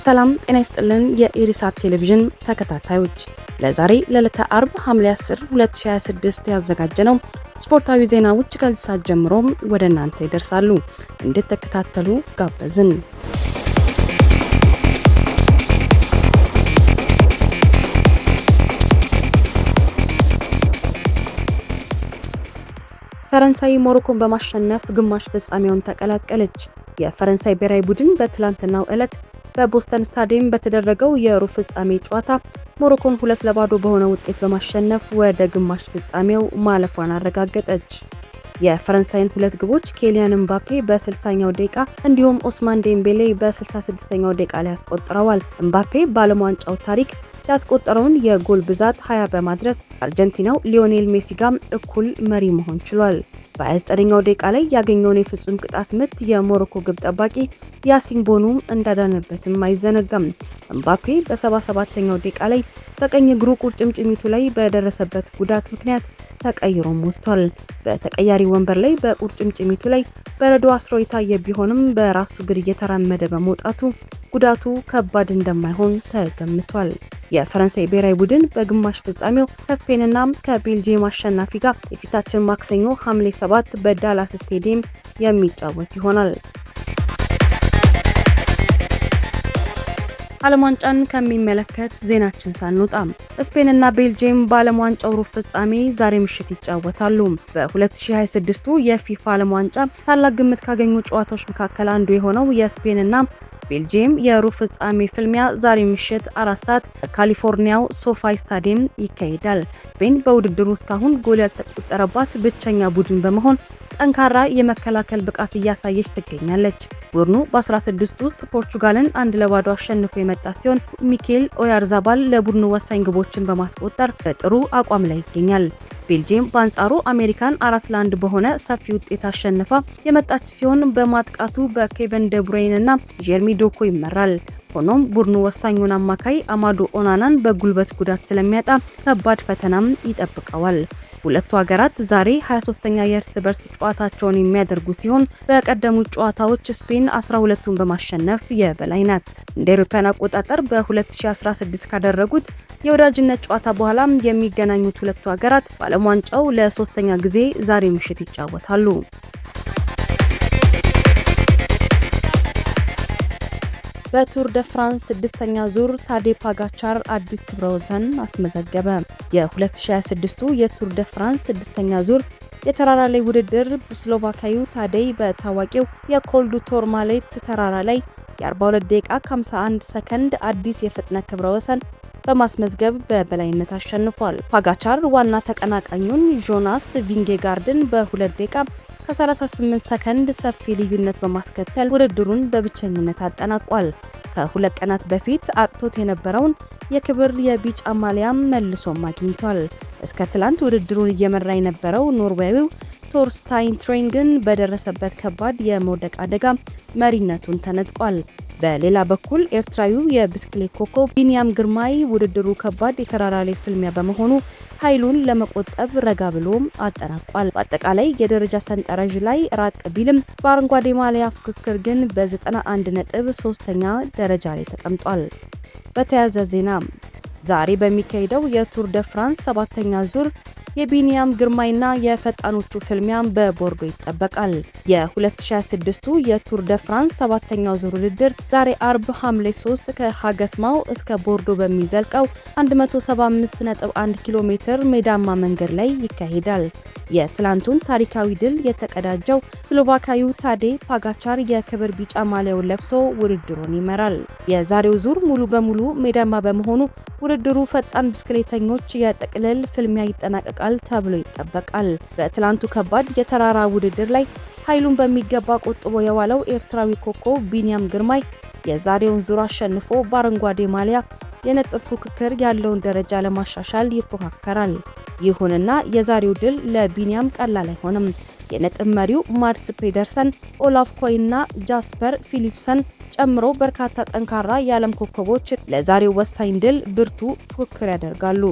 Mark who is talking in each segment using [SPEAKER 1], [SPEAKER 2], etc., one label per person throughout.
[SPEAKER 1] ሰላም ጤና ይስጥልን የኢሪሳት ቴሌቪዥን ተከታታዮች ለዛሬ ለዕለተ አርብ ሐምሌ 10 2026 ያዘጋጀነው ስፖርታዊ ዜናዎች ከዚህ ሰዓት ጀምሮ ወደ እናንተ ይደርሳሉ። እንድትከታተሉ ጋበዝን። ፈረንሳይ ሞሮኮን በማሸነፍ ግማሽ ፍጻሜውን ተቀላቀለች። የፈረንሳይ ብሔራዊ ቡድን በትላንትናው ዕለት በቦስተን ስታዲየም በተደረገው የሩብ ፍጻሜ ጨዋታ ሞሮኮን 2-0 በሆነ ውጤት በማሸነፍ ወደ ግማሽ ፍጻሜው ማለፏን አረጋገጠች። የፈረንሳይን ሁለት ግቦች ኬሊያን ምባፔ በ60ኛው ደቂቃ እንዲሁም ኦስማን ዴምቤሌ በ66ኛው ደቂቃ ላይ አስቆጥረዋል። ምባፔ በዓለም ዋንጫው ታሪክ ያስቆጠረውን የጎል ብዛት 20 በማድረስ አርጀንቲናው ሊዮኔል ሜሲ ጋር እኩል መሪ መሆን ችሏል። በ29ኛው ደቂቃ ላይ ያገኘውን የፍጹም ቅጣት ምት የሞሮኮ ግብ ጠባቂ ያሲን ቦኑ እንዳዳነበትም አይዘነጋም። ምባፔ በ77ኛው ደቂቃ ላይ በቀኝ እግሩ ቁርጭምጭሚቱ ላይ በደረሰበት ጉዳት ምክንያት ተቀይሮም ወጥቷል። በተቀያሪ ወንበር ላይ በቁርጭምጭሚቱ ላይ በረዶ አስሮ የታየ ቢሆንም በራሱ እግር እየተራመደ በመውጣቱ ጉዳቱ ከባድ እንደማይሆን ተገምቷል። የፈረንሳይ ብሔራዊ ቡድን በግማሽ ፍጻሜው ከስፔንና ከቤልጂየም አሸናፊ ጋር የፊታችን ማክሰኞ ሐምሌ 7 በዳላስ ስቴዲየም የሚጫወት ይሆናል። ዓለም ዋንጫን ከሚመለከት ዜናችን ሳንወጣ ስፔንና ቤልጂየም በዓለም ዋንጫው ሩብ ፍጻሜ ዛሬ ምሽት ይጫወታሉ። በ2026ቱ የፊፋ ዓለም ዋንጫ ታላቅ ግምት ካገኙ ጨዋታዎች መካከል አንዱ የሆነው የስፔንና ቤልጂየም የሩብ ፍጻሜ ፍልሚያ ዛሬ ምሽት 4 ሰዓት በካሊፎርኒያው ሶፋይ ስታዲየም ይካሄዳል። ስፔን በውድድሩ እስካሁን ጎል ያልተቆጠረባት ብቸኛ ቡድን በመሆን ጠንካራ የመከላከል ብቃት እያሳየች ትገኛለች። ቡድኑ በ16 ውስጥ ፖርቹጋልን 1-0 አሸንፎ የመጣ ሲሆን ሚኬል ኦያርዛባል ለቡድኑ ወሳኝ ግቦችን በማስቆጠር በጥሩ አቋም ላይ ይገኛል። ቤልጂየም በአንጻሩ አሜሪካን 4-1 በሆነ ሰፊ ውጤት አሸንፋ የመጣች ሲሆን በማጥቃቱ በኬቨን ደብሩይን እና ጀርሚ ዶኮ ይመራል። ሆኖም ቡድኑ ወሳኙን አማካይ አማዶ ኦናናን በጉልበት ጉዳት ስለሚያጣ ከባድ ፈተናም ይጠብቀዋል። ሁለቱ ሀገራት ዛሬ 23ኛ የእርስ በርስ ጨዋታቸውን የሚያደርጉ ሲሆን በቀደሙት ጨዋታዎች ስፔን 12ቱን በማሸነፍ የበላይ ናት። እንደ አውሮፓውያን አቆጣጠር በ2016 ካደረጉት የወዳጅነት ጨዋታ በኋላ የሚገናኙት ሁለቱ ሀገራት በዓለም ዋንጫው ለሶስተኛ ጊዜ ዛሬ ምሽት ይጫወታሉ። በቱር ደ ፍራንስ 6ኛ ዙር ታዴ ፖጋቻር አዲስ ክብረ ወሰን አስመዘገበ። የ2026ቱ የቱር ደ ፍራንስ 6ኛ ዙር የተራራ ላይ ውድድር ስሎቫካዊው ታዴይ በታዋቂው የኮል ዱ ቶርማሌት ተራራ ላይ የ42 ደቂቃ 51 ሰከንድ አዲስ የፍጥነት ክብረ ወሰን በማስመዝገብ በበላይነት አሸንፏል። ፖጋቻር ዋና ተቀናቃኙን ጆናስ ቪንጌጋርድን በ2 ደቂቃ ከ38 ሰከንድ ሰፊ ልዩነት በማስከተል ውድድሩን በብቸኝነት አጠናቋል። ከሁለት ቀናት በፊት አጥቶት የነበረውን የክብር የቢጫ ማሊያም መልሶም አግኝቷል። እስከ ትላንት ውድድሩን እየመራ የነበረው ኖርዌይዊው ቶርስታይን ትሬን ግን በደረሰበት ከባድ የመውደቅ አደጋ መሪነቱን ተነጥቋል። በሌላ በኩል ኤርትራዊው የብስክሌት ኮከብ ቢኒያም ግርማይ ውድድሩ ከባድ የተራራ ላይ ፍልሚያ በመሆኑ ኃይሉን ለመቆጠብ ረጋ ብሎም አጠናቋል። በአጠቃላይ የደረጃ ሰንጠረዥ ላይ ራቅ ቢልም በአረንጓዴ ማሊያ ፍክክር ግን በ91 ነጥብ 3ኛ ደረጃ ላይ ተቀምጧል። በተያያዘ ዜና ዛሬ በሚካሄደው የቱር ደ ፍራንስ 7ኛ ዙር የቢኒያም ግርማይና የፈጣኖቹ ፍልሚያ በቦርዶ ይጠበቃል። የ2026ቱ የቱር ደ ፍራንስ 7ኛው ዙር ውድድር ዛሬ አርብ ሐምሌ 3 ከሃገትማው እስከ ቦርዶ በሚዘልቀው 175.1 ኪሎ ሜትር ሜዳማ መንገድ ላይ ይካሄዳል። የትላንቱን ታሪካዊ ድል የተቀዳጀው ስሎቫካዊው ታዴ ፖጋቻር የክብር ቢጫ ማሊያውን ለብሶ ውድድሩን ይመራል። የዛሬው ዙር ሙሉ በሙሉ ሜዳማ በመሆኑ ውድድሩ ፈጣን ብስክሌተኞች የጠቅልል ፍልሚያ ይጠናቀቃል ተብሎ ይጠበቃል። በትላንቱ ከባድ የተራራ ውድድር ላይ ኃይሉን በሚገባ ቆጥቦ የዋለው ኤርትራዊ ኮከብ ቢኒያም ግርማይ የዛሬውን ዙር አሸንፎ በአረንጓዴ ማሊያ የነጥብ ፉክክር ያለውን ደረጃ ለማሻሻል ይፎካከራል። ይሁንና የዛሬው ድል ለቢኒያም ቀላል አይሆንም። የነጥብ መሪው ማድስ ፔደርሰን፣ ኦላፍ ኮይና ጃስፐር ፊሊፕሰን ጨምሮ በርካታ ጠንካራ የዓለም ኮከቦች ለዛሬው ወሳኝ ድል ብርቱ ፉክክር ያደርጋሉ።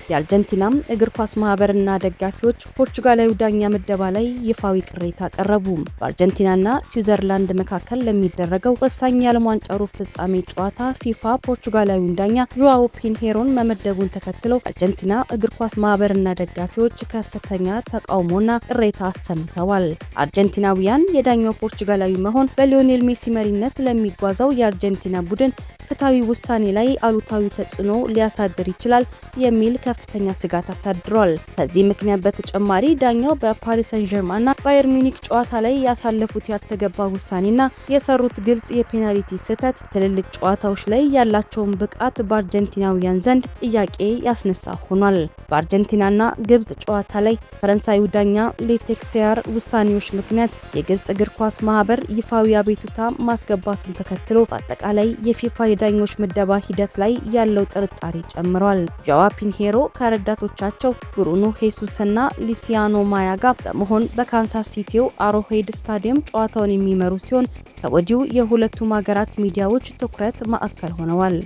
[SPEAKER 1] የአርጀንቲና እግር ኳስ ማህበርና ደጋፊዎች ፖርቹጋላዊ ዳኛ ምደባ ላይ ይፋዊ ቅሬታ አቀረቡ። በአርጀንቲናና ስዊዘርላንድ መካከል ለሚደረገው ወሳኝ የዓለም ዋንጫ ሩብ ፍጻሜ ጨዋታ ፊፋ ፖርቹጋላዊውን ዳኛ ዡዋኦ ፒንሄሮን መመደቡን ተከትሎ አርጀንቲና እግር ኳስ ማህበርና ደጋፊዎች ከፍተኛ ተቃውሞና ቅሬታ አሰምተዋል። አርጀንቲናውያን የዳኛው ፖርቹጋላዊ መሆን በሊዮኔል ሜሲ መሪነት ለሚጓዘው የአርጀንቲና ቡድን ፍትሐዊ ውሳኔ ላይ አሉታዊ ተጽዕኖ ሊያሳድር ይችላል የሚል ከፍተኛ ስጋት አሳድሯል። ከዚህ ምክንያት በተጨማሪ ዳኛው በፓሪስ ሰን ዠርማንና ባየር ሚኒክ ጨዋታ ላይ ያሳለፉት ያልተገባ ውሳኔና የሰሩት ግልጽ የፔናልቲ ስህተት ትልልቅ ጨዋታዎች ላይ ያላቸውን ብቃት በአርጀንቲናውያን ዘንድ ጥያቄ ያስነሳ ሆኗል። በአርጀንቲናና ግብጽ ጨዋታ ላይ ፈረንሳዩ ዳኛ ሌቴክሲያር ውሳኔዎች ምክንያት የግብጽ እግር ኳስ ማህበር ይፋዊ አቤቱታ ማስገባቱን ተከትሎ በአጠቃላይ የፊፋ የዳኞች ምደባ ሂደት ላይ ያለው ጥርጣሬ ጨምሯል። ዡዋኦ ፒንሄሮ ከረዳቶቻቸው ብሩኖ ሄሱስና ሊሲያኖ ማያ ጋር በመሆን በካንሳስ ሲቲው አሮሄድ ስታዲየም ጨዋታውን የሚመሩ ሲሆን ከወዲሁ የሁለቱም ሀገራት ሚዲያዎች ትኩረት ማዕከል ሆነዋል።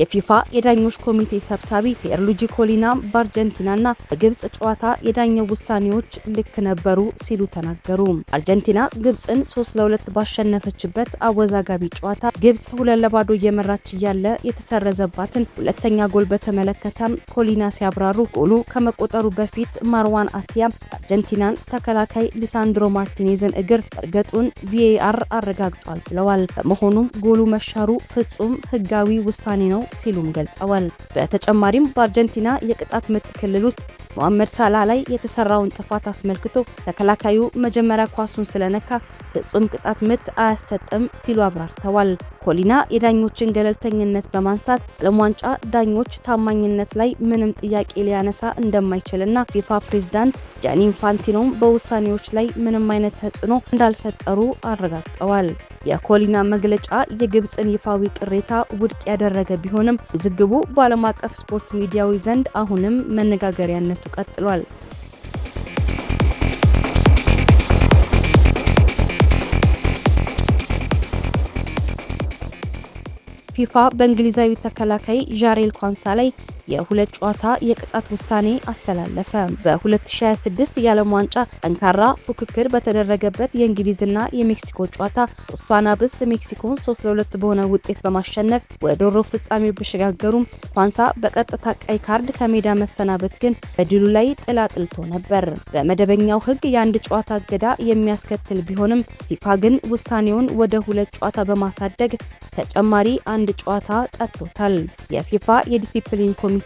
[SPEAKER 1] የፊፋ የዳኞች ኮሚቴ ሰብሳቢ ፒየርሉጂ ኮሊና በአርጀንቲናና በግብጽ ጨዋታ የዳኛው ውሳኔዎች ልክ ነበሩ ሲሉ ተናገሩ። አርጀንቲና ግብጽን 3-2 ባሸነፈችበት አወዛጋቢ ጨዋታ ግብጽ 2-0 እየመራች እያለ የተሰረዘባትን ሁለተኛ ጎል በተመለከተ ኮሊና ሲያብራሩ ጎሉ ከመቆጠሩ በፊት ማርዋን አቲያ አርጀንቲናን ተከላካይ ሊሳንድሮ ማርቲኔዝን እግር እርገጡን ቪኤአር አረጋግጧል ብለዋል። በመሆኑም ጎሉ መሻሩ ፍጹም ህጋዊ ውሳኔ ነው ሲሉም ገልጸዋል። በተጨማሪም በአርጀንቲና የቅጣት ምት ክልል ውስጥ መሐመድ ሳላህ ላይ የተሰራውን ጥፋት አስመልክቶ ተከላካዩ መጀመሪያ ኳሱን ስለነካ ፍጹም ቅጣት ምት አያሰጥም ሲሉ አብራርተዋል። ኮሊና የዳኞችን ገለልተኝነት በማንሳት ዓለም ዋንጫ ዳኞች ታማኝነት ላይ ምንም ጥያቄ ሊያነሳ እንደማይችልና ፊፋ ፕሬዝዳንት ጃኒ ኢንፋንቲኖም በውሳኔዎች ላይ ምንም አይነት ተጽዕኖ እንዳልፈጠሩ አረጋግጠዋል። የኮሊና መግለጫ የግብጽን ይፋዊ ቅሬታ ውድቅ ያደረገ ቢሆንም ውዝግቡ በዓለም አቀፍ ስፖርት ሚዲያዎች ዘንድ አሁንም መነጋገሪያነቱ ቀጥሏል። ፊፋ በእንግሊዛዊ ተከላካይ ዣሬል ኳንሳ ላይ የሁለት ጨዋታ የቅጣት ውሳኔ አስተላለፈ። በ2026 የዓለም ዋንጫ ጠንካራ ፉክክር በተደረገበት የእንግሊዝና የሜክሲኮ ጨዋታ ሶስቷን አብስት ሜክሲኮን 3-2 በሆነ ውጤት በማሸነፍ ወደ ሩብ ፍጻሜው ቢሸጋገሩም ኳንሳ በቀጥታ ቀይ ካርድ ከሜዳ መሰናበት ግን በድሉ ላይ ጥላ ጥልቶ ነበር። በመደበኛው ሕግ የአንድ ጨዋታ እገዳ የሚያስከትል ቢሆንም ፊፋ ግን ውሳኔውን ወደ 2 ጨዋታ በማሳደግ ተጨማሪ አንድ ጨዋታ ቀጥቶታል። የፊፋ የዲሲፕሊን ኮሚቴ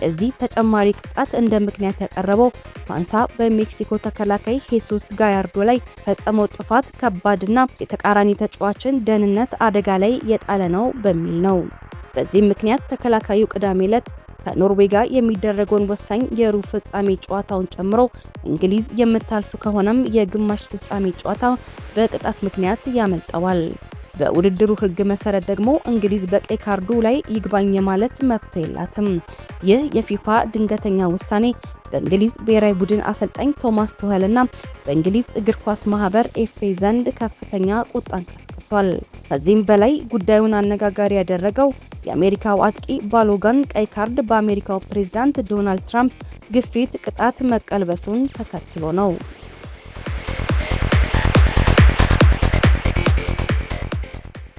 [SPEAKER 1] እዚህ ተጨማሪ ቅጣት እንደ ምክንያት ያቀረበው ኳንሳ በሜክሲኮ ተከላካይ ሄሱስ ጋያርዶ ላይ ፈጸመው ጥፋት ከባድና የተቃራኒ ተጫዋችን ደህንነት አደጋ ላይ የጣለ ነው በሚል ነው። በዚህ ምክንያት ተከላካዩ ቅዳሜ ዕለት ከኖርዌይ ጋር የሚደረገውን ወሳኝ የሩብ ፍጻሜ ጨዋታውን ጨምሮ እንግሊዝ የምታልፍ ከሆነም የግማሽ ፍጻሜ ጨዋታ በቅጣት ምክንያት ያመልጠዋል። በውድድሩ ሕግ መሰረት ደግሞ እንግሊዝ በቀይ ካርዱ ላይ ይግባኝ ማለት መብት የላትም። ይህ የፊፋ ድንገተኛ ውሳኔ በእንግሊዝ ብሔራዊ ቡድን አሰልጣኝ ቶማስ ቱኸልና በእንግሊዝ እግር ኳስ ማህበር ኤፍኤ ዘንድ ከፍተኛ ቁጣን ቀስቅሷል። ከዚህም በላይ ጉዳዩን አነጋጋሪ ያደረገው የአሜሪካው አጥቂ ባሎጋን ቀይ ካርድ በአሜሪካው ፕሬዝዳንት ዶናልድ ትራምፕ ግፊት ቅጣት መቀልበሱን ተከትሎ ነው።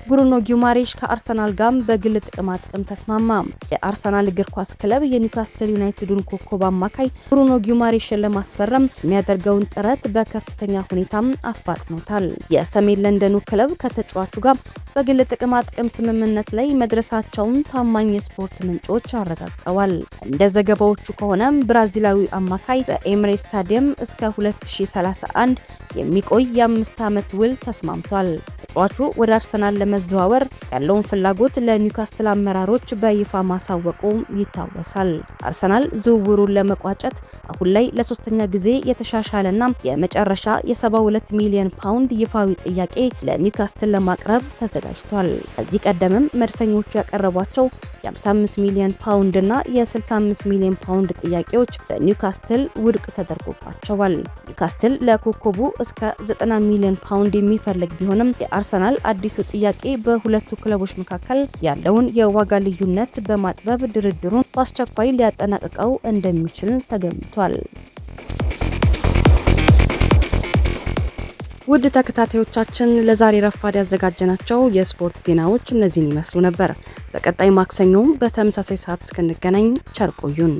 [SPEAKER 1] ብሩኖ ጊማሬሽ ከአርሰናል ጋር በግል ጥቅም ተስማማ። የአርሰናል እግር ኳስ ክለብ የኒውካስትል ዩናይትዱን ኮከብ አማካይ ብሩኖ ጊማሬሽን ለማስፈረም የሚያደርገውን ጥረት በከፍተኛ ሁኔታ አፋጥኖታል። የሰሜን ለንደኑ ክለብ ከተጫዋቹ ጋር በግል ጥቅም ስምምነት ላይ መድረሳቸውን ታማኝ የስፖርት ምንጮች አረጋግጠዋል። እንደ ዘገባዎቹ ከሆነ ብራዚላዊ አማካይ በኤምሬትስ ስታዲየም እስከ 2031 የሚቆይ የ5 ዓመት ውል ተስማምቷል። ተጫዋቹ ወደ አርሰናል ለመዘዋወር ያለውን ፍላጎት ለኒውካስትል አመራሮች በይፋ ማሳወቁ ይታወሳል። አርሰናል ዝውውሩን ለመቋጨት አሁን ላይ ለሶስተኛ ጊዜ የተሻሻለና የመጨረሻ የ72 ሚሊዮን ፓውንድ ይፋዊ ጥያቄ ለኒውካስትል ለማቅረብ ተዘጋጅቷል። አዘጋጅቷል። ከዚህ ቀደምም መድፈኞቹ ያቀረቧቸው የ55 ሚሊዮን ፓውንድ እና የ65 ሚሊዮን ፓውንድ ጥያቄዎች በኒውካስትል ውድቅ ተደርጎባቸዋል። ኒውካስትል ለኮከቡ እስከ 90 ሚሊዮን ፓውንድ የሚፈልግ ቢሆንም የአርሰናል አዲሱ ጥያቄ በሁለቱ ክለቦች መካከል ያለውን የዋጋ ልዩነት በማጥበብ ድርድሩን በአስቸኳይ ሊያጠናቅቀው እንደሚችል ተገምቷል። ውድ ተከታታዮቻችን ለዛሬ ረፋድ ያዘጋጀናቸው የስፖርት ዜናዎች እነዚህን ይመስሉ ነበር። በቀጣይ ማክሰኞም በተመሳሳይ ሰዓት እስክንገናኝ ቸር ቆዩን።